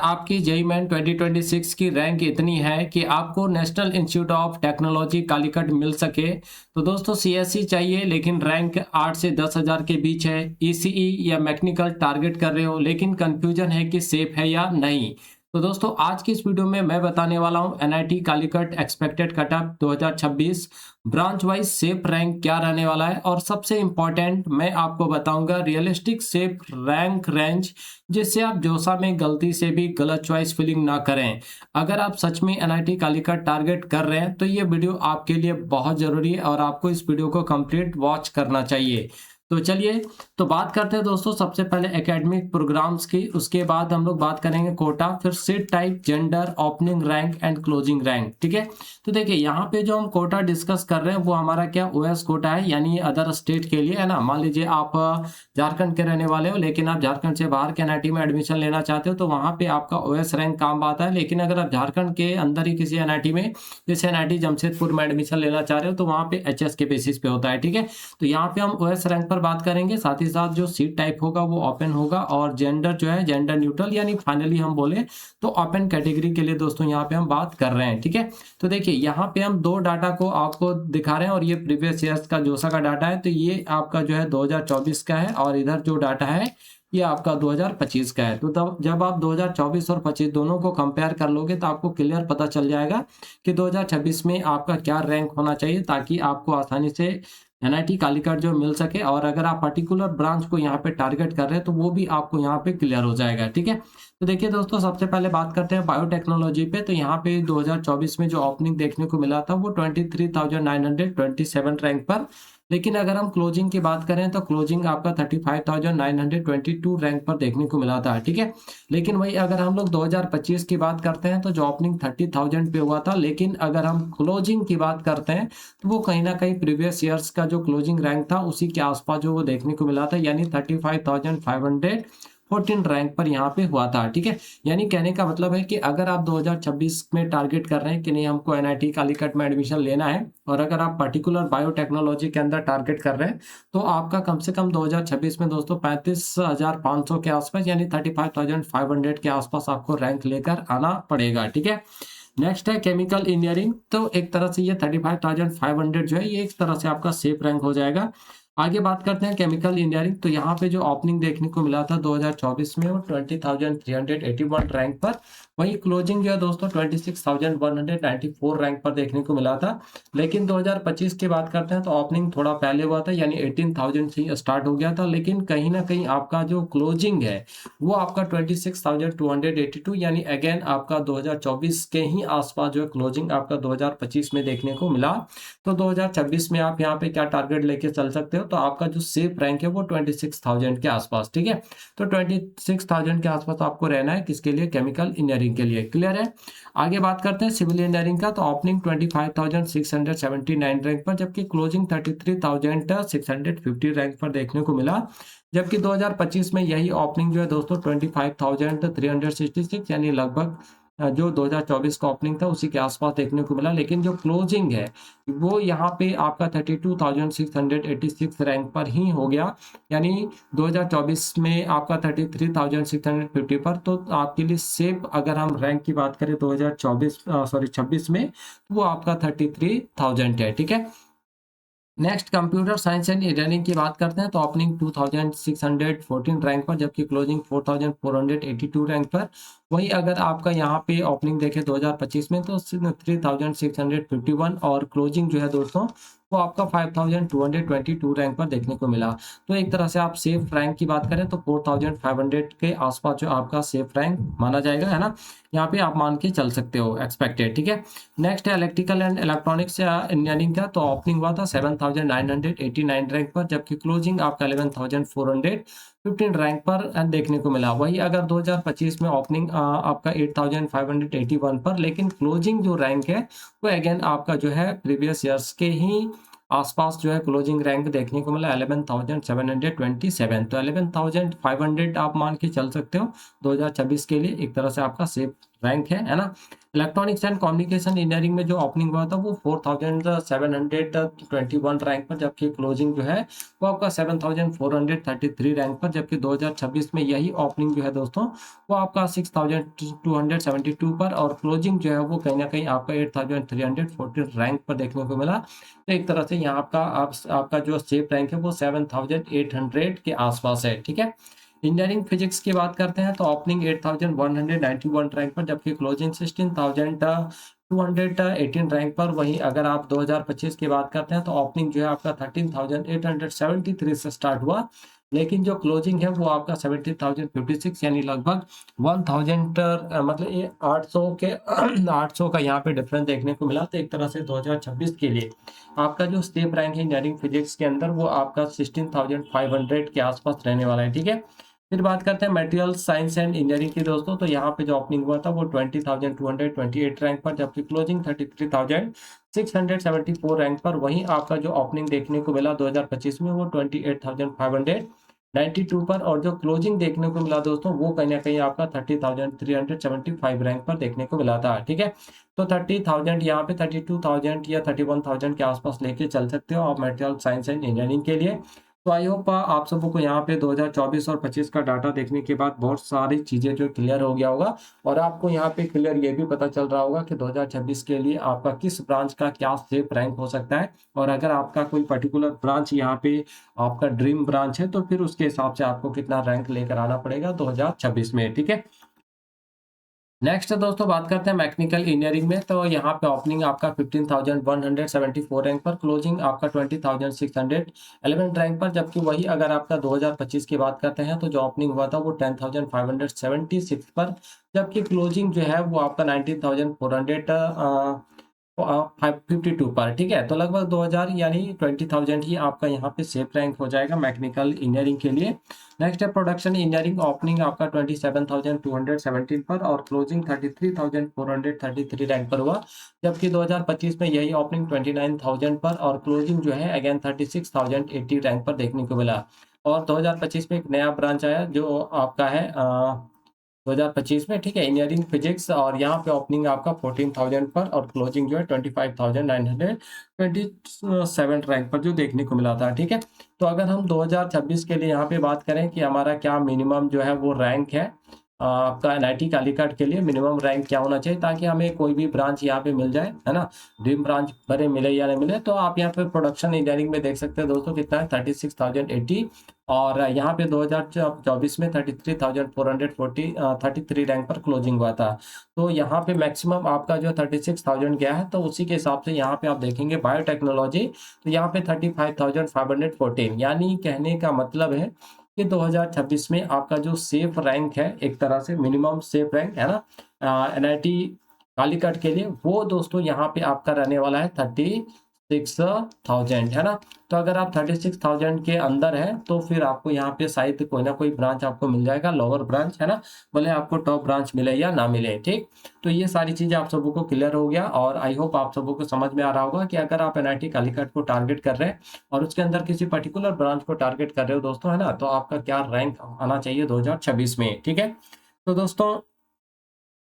आपकी JEE main 2026 की rank इतनी है कि आपको national institute of technology Calicut मिल सके तो दोस्तों सीएससी चाहिए, लेकिन रैंक 8 से 10,000 के बीच है। ईसीई या मैकेनिकल टारगेट कर रहे हो, लेकिन कंफ्यूजन है कि सेफ है या नहीं। तो दोस्तों आज की इस वीडियो में मैं बताने वाला हूं NIT Calicut expected cutoff 2026 branch wise safe rank क्या रहने वाला है, और सबसे इंपॉर्टेंट मैं आपको बताऊंगा रियलिस्टिक सेफ रैंक रेंज, जिससे आप जोसा में गलती से भी गलत चॉइस फिलिंग ना करें। अगर आप सच में एनआईटी कालीकट टारगेट कर रहे हैं तो ये वीडियो आपके लिए बहुत जरूरी है और आपको इस वीडियो को कंप्लीट वॉच करना चाहिए। तो चलिए तो बात करते हैं दोस्तों सबसे पहले एकेडमिक प्रोग्राम्स की, उसके बाद हम लोग बात करेंगे कोटा, फिर seat type, gender, opening rank and closing rank. ठीक है, तो देखिए यहाँ पे जो हम कोटा डिस्कस कर रहे हैं वो हमारा क्या ओएस कोटा है, यानी अदर स्टेट के लिए है ना। मान लीजिए आप झारखंड के रहने वाले हो, लेकिन आप झारखंड से बाहर के एनआईटी में एडमिशन लेना चाहते हो तो वहाँ पे आपका ओएस रैंक काम आता है। लेकिन अगर आप झारखंड के अंदर ही किसी एनआईटी में, जैसे एनआईटी जमशेदपुर में एडमिशन लेना चाह रहे हो, तो वहाँ पे एचएस के बेसिस पे होता है। ठीक है, तो यहाँ पे हम ओएस रैंक पर बात करेंगे, साथ ही साथ जो सीट टाइप होगा वो ओपन होगा, और जेंडर जो है जेंडर न्यूट्रल, यानी फाइनली हम बोले तो ओपन कैटेगरी के लिए दोस्तों यहाँ पे हम बात कर रहे हैं। ठीक है, तो देखिए यहाँ पे हम दो डाटा को आपको दिखा रहे हैं, और ये प्रीवियस ईयर्स का जोसा का डाटा है, तो ये आपका जो है 2024 का है, और इधर जो डाटा है ये आपका 2025 का है। तो तब जब आप 2024 और 25 दोनों को कंपेयर कर लोगे तो आपको क्लियर पता चल जाएगा कि 2026 में आपका क्या रैंक होना चाहिए, ताकि आपको आसानी से एनआईटी कालीकट जो मिल सके। और अगर आप पर्टिकुलर ब्रांच को यहाँ पे टारगेट कर रहे हैं तो वो भी आपको यहाँ पे क्लियर हो जाएगा। ठीक है, तो देखिए दोस्तों सबसे पहले बात करते हैं बायोटेक्नोलॉजी पे। तो यहाँ पे 2024 में जो ओपनिंग देखने को मिला था वो 23,927 रैंक पर, लेकिन अगर हम क्लोजिंग की बात करें तो क्लोजिंग आपका 35,922 रैंक पर देखने को मिला था। ठीक है, लेकिन वही अगर हम लोग 2025 की बात करते हैं तो जो ओपनिंग 30,000 पे हुआ था, लेकिन अगर हम क्लोजिंग की बात करते हैं तो वो कहीं ना कहीं प्रीवियस ईयर्स का जो क्लोजिंग रैंक था उसी के आसपास जो वो देखने को मिला था, यानी 35,514 रैंक पर यहाँ पे हुआ था। ठीक है, यानी कहने का मतलब है कि अगर आप 2026 में टारगेट कर रहे हैं कि नहीं हमको एनआईटी कालीकट में एडमिशन लेना है, और अगर आप पर्टिकुलर बायोटेक्नोलॉजी के अंदर टारगेट कर रहे हैं, तो आपका कम से कम 2026 में दोस्तों 35,500 के आसपास, यानी 35,500 के आसपास आपको रैंक लेकर आना पड़ेगा। ठीक है, नेक्स्ट है केमिकल इंजीनियरिंग। तो एक तरह से ये 35,500 जो है ये एक तरह से आपका सेफ रैंक हो जाएगा। आगे बात करते हैं केमिकल इंजीनियरिंग। तो यहाँ पे जो ओपनिंग देखने को मिला था 2024 में वो 20,381 रैंक पर, वही क्लोजिंग जो है दोस्तों 26,194 रैंक पर देखने को मिला था। लेकिन 2025 की बात करते हैं तो ओपनिंग थोड़ा पहले हुआ था, यानी 18,000 से स्टार्ट हो गया था, लेकिन कहीं ना कहीं आपका जो क्लोजिंग है वो आपका 26,282, यानी अगेन आपका 2024 के ही आसपास जो है क्लोजिंग आपका 2025 में देखने को मिला। तो 2026 में आप यहाँ पे क्या टारगेट लेके चल सकते हो, तो आपका जो सेफ रैंक है वो 26,000 के आसपास। ठीक है, तो 26,000 के आसपास आपको रहना है, किसके लिए, केमिकल इंजीनियरिंग के लिए। क्लियर है, आगे बात करते हैं सिविल इंजीनियरिंग का। तो ओपनिंग 25,679 रैंक पर, जबकि क्लोजिंग 33,650 रैंक पर देखने को मिला। जबकि 2025 में यही ओपनिंग जो है दोस्तों 25,366, यानी लगभग जो 2024 का ओपनिंग था उसी के आसपास देखने को मिला। लेकिन जो क्लोजिंग है वो यहाँ पे आपका 32,686 रैंक पर ही हो गया, यानी 2024 में आपका 33,650 पर। तो आपके लिए सेफ अगर हम रैंक की बात करें 26 में, तो वो आपका 33,000 है। ठीक है, next computer science and engineering की बात करते हैं। तो ओपनिंग 2614 रैंक पर, जबकि क्लोजिंग 4482 रैंक पर। वही अगर आपका यहाँ पे ओपनिंग देखें 2025 में तो 3651, और क्लोजिंग जो है दोस्तों वो आपका 5222 रैंक पर देखने को मिला। तो एक तरह से आप सेफ रैंक की बात करें तो 4500 के आसपास जो आपका सेफ रैंक माना जाएगा, है ना, यहाँ पे आप मान के चल सकते हो एक्सपेक्टेड। ठीक है, नेक्स्ट है इलेक्ट्रिकल एंड इलेक्ट्रॉनिक्स इंजीनियरिंग का। तो ओपनिंग हुआ था 7,989 रैंक पर, जबकि क्लोजिंग आपका 11,415 रैंक पर देखने को मिला। वही अगर 2025 में ओपनिंग आपका 8,581 पर, लेकिन क्लोजिंग जो रैंक है वो अगेन आपका जो है प्रीवियस ईयर्स के ही आसपास जो है क्लोजिंग रैंक देखने को मिला 11,727। तो 11,500 आप मान के चल सकते हो 2026 के लिए, एक तरह से आपका सेफ रैंक है ना। इलेक्ट्रॉनिक्स एंड कम्युनिकेशन इंजीनियरिंग में जो ओपनिंग हुआ था वो 4721 रैंक पर, जबकि क्लोजिंग जो है वो आपका 7433 रैंक पर, जबकि 2026 में यही ओपनिंग जो है दोस्तों वो आपका 6272 पर और क्लोजिंग जो है वो कहीं ना कहीं आपका 8314 रैंक पर देखने को मिला। तो एक तरह से यहाँ आपका जो सेफ रैंक है वो 7800 के आसपास है, ठीक है। इंजीनियरिंग फिजिक्स की बात करते हैं तो ओपनिंग 8191 रैंक पर, जबकि क्लोजिंग 16218 रैंक पर। वहीं अगर आप 2025 की बात करते हैं तो ओपनिंग जो है आपका 13873 से स्टार्ट हुआ, लेकिन जो क्लोजिंग है वो आपका 17056 यानी लगभग 1000 मतलब ये 800 के 800 का यहाँ पे डिफरेंस देखने को मिला। तो एक तरह से 2026 के लिए आपका जो स्टेप रैंक है इंजीनियरिंग फिजिक्स के अंदर वो आपका 16500 के आसपास रहने वाला है, ठीक है। फिर बात करते हैं मटेरियल साइंस एंड इंजीनियरिंग की दोस्तों, तो यहाँ पे जो ओपनिंग हुआ था वो 20228 रैंक पर, जबकि क्लोजिंग 33674 रैंक पर। वहीं आपका जो ओपनिंग देखने को मिला 2025 में वो 28592 पर, और जो क्लोजिंग देखने को मिला दोस्तों वो कहीं ना कहीं आपका 30375 रैंक पर देखने को मिला था, ठीक है। तो 30,000 यहाँ पे 32,000 या 31,000 के आसपास लेके चल सकते हो आप मटेरियल साइंस एंड इंजीनियरिंग के लिए। तो आई होप आप सबको को यहाँ पे 2024 और 25 का डाटा देखने के बाद बहुत सारी चीज़ें जो क्लियर हो गया होगा, और आपको यहाँ पे क्लियर ये भी पता चल रहा होगा कि 2026 के लिए आपका किस ब्रांच का क्या सेफ रैंक हो सकता है। और अगर आपका कोई पर्टिकुलर ब्रांच यहाँ पे आपका ड्रीम ब्रांच है तो फिर उसके हिसाब से आपको कितना रैंक लेकर आना पड़ेगा 2026 में, ठीक है। नेक्स्ट दोस्तों बात करते हैं मैकेनिकल इंजीनियरिंग में, तो यहाँ पे ओपनिंग आपका 15,174 रैंक पर, क्लोजिंग आपका 20,611 रैंक पर, जबकि वही अगर आपका 2025 की बात करते हैं तो जो ओपनिंग हुआ था वो 10,576 पर, जबकि क्लोजिंग जो है वो आपका 19,400 552 पर, ठीक है। तो लगभग 2000 यानी 20,000 ही आपका यहाँ पे सेफ रैंक हो जाएगा मैकेनिकल इंजीनियरिंग के लिए। नेक्स्ट है प्रोडक्शन इंजीनियरिंग, ओपनिंग आपका 27,217 पर और क्लोजिंग 33,433 रैंक पर हुआ, जबकि 2025 में यही ओपनिंग 29,000 पर और क्लोजिंग जो है अगेन 36,080 रैंक पर देखने को मिला। और 2025 में एक नया ब्रांच आया जो आपका है 2025 में, ठीक है, इंजीनियरिंग फिजिक्स, और यहाँ पे ओपनिंग आपका 14,000 पर और क्लोजिंग जो है 25,927 रैंक पर जो देखने को मिला था, ठीक है। तो अगर हम 2026 के लिए यहाँ पे बात करें कि हमारा क्या मिनिमम जो है वो रैंक है आपका एनआईटी कालीकट के लिए मिनिमम रैंक क्या होना चाहिए ताकि हमें कोई भी ब्रांच यहाँ पे मिल जाए, है ना, ड्रीम ब्रांच भले मिले या नहीं मिले। तो आप यहाँ पे प्रोडक्शन इंजीनियरिंग में देख सकते हैं दोस्तों कितना है 36,080, और यहाँ पे 2024 में 33,433 रैंक पर क्लोजिंग हुआ था। तो यहाँ पे मैक्सिमम आपका जो 36,000 गया है, तो उसी के हिसाब से यहाँ पे आप देखेंगे बायोटेक्नोलॉजी तो यहाँ पे 35,514, यानी कहने का मतलब है कि 2026 में आपका जो सेफ रैंक है एक तरह से मिनिमम सेफ रैंक है ना एनआईटी कालीकट के लिए, वो दोस्तों यहाँ पे आपका रहने वाला है 36,000, है ना। तो अगर आप 36,000 के अंदर है तो फिर आपको यहाँ पे शायद कोई ना कोई ब्रांच आपको मिल जाएगा, लोअर ब्रांच, है ना, भले आपको टॉप ब्रांच मिले या ना मिले, ठीक। तो ये सारी चीजें आप सबों को क्लियर हो गया, और आई होप आप सबों को समझ में आ रहा होगा कि अगर आप एनआईटी कालीकट को टारगेट कर रहे हैं और उसके अंदर किसी पर्टिकुलर ब्रांच को टारगेट कर रहे हो दोस्तों, है ना, तो आपका क्या रैंक आना चाहिए 2026 में, ठीक है। तो दोस्तों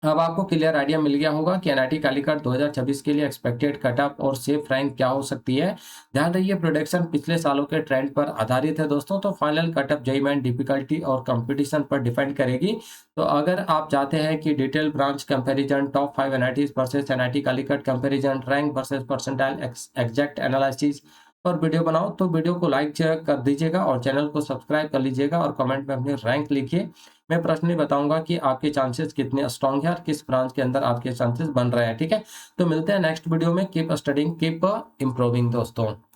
अब आपको क्लियर आइडिया मिल गया होगा कि एनआईटी कालीकट 2026 के लिए एक्सपेक्टेड कटअप और सेफ रैंक क्या हो सकती है। ध्यान रखिए प्रोडक्शन पिछले सालों के ट्रेंड पर आधारित है दोस्तों, तो final cutoff JEE main difficulty और कंपटीशन पर डिपेंड करेगी। तो अगर आप चाहते हैं कि detail branch comparison, top 5 NIT versus NIT Calicut comparison, rank versus percentile exact analysis और वीडियो बनाओ तो वीडियो को लाइक कर दीजिएगा और चैनल को सब्सक्राइब कर लीजिएगा और कमेंट में अपनी रैंक लिखिए। मैं पर्सनली बताऊंगा कि आपके चांसेस कितने स्ट्रांग है और किस ब्रांच के अंदर आपके चांसेस बन रहे हैं, ठीक है। तो मिलते हैं नेक्स्ट वीडियो में। कीप स्टडिंग, कीप इम्प्रूविंग दोस्तों।